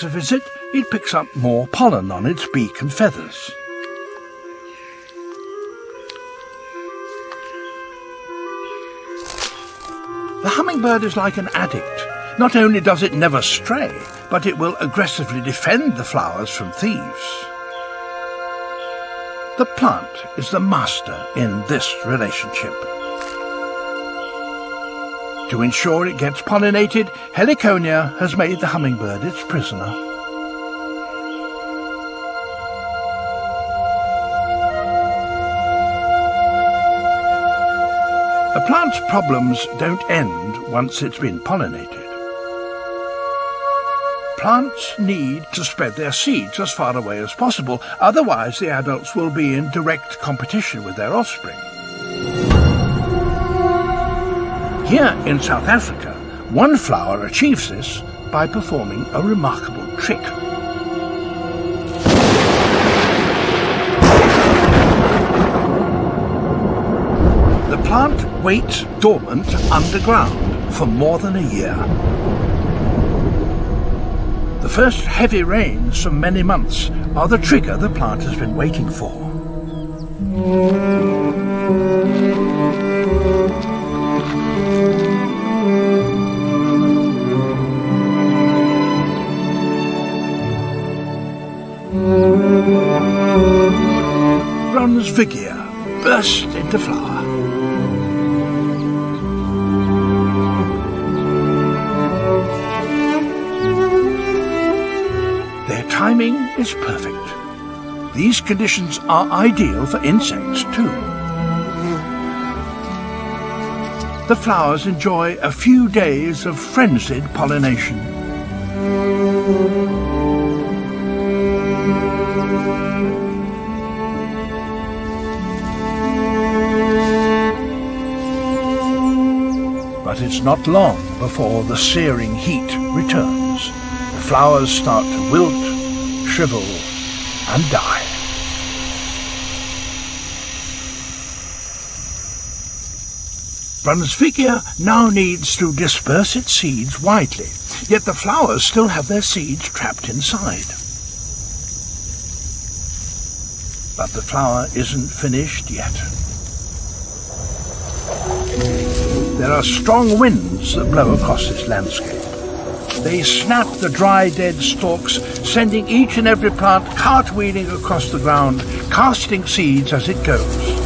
a visit, it picks up more pollen on its beak and feathers. The hummingbird is like an addict. Not only does it never stray, but it will aggressively defend the flowers from thieves. The plant is the master in this relationship. To ensure it gets pollinated, Heliconia has made the hummingbird its prisoner. A plant's problems don't end once it's been pollinated. Plants need to spread their seeds as far away as possible, otherwise the adults will be in direct competition with their offspring. Here in South Africa, one flower achieves this by performing a remarkable trick. The plant waits dormant underground for more than a year. The first heavy rains for many months are the trigger the plant has been waiting for. Brunsvigia burst into flower. Their timing is perfect. These conditions are ideal for insects too. The flowers enjoy a few days of frenzied pollination. But it's not long before the searing heat returns. The flowers start to wilt, shrivel, and die. Brunsvigia now needs to disperse its seeds widely, yet the flowers still have their seeds trapped inside. But the flower isn't finished yet. There are strong winds that blow across this landscape. They snap the dry, dead stalks, sending each and every plant cartwheeling across the ground, casting seeds as it goes.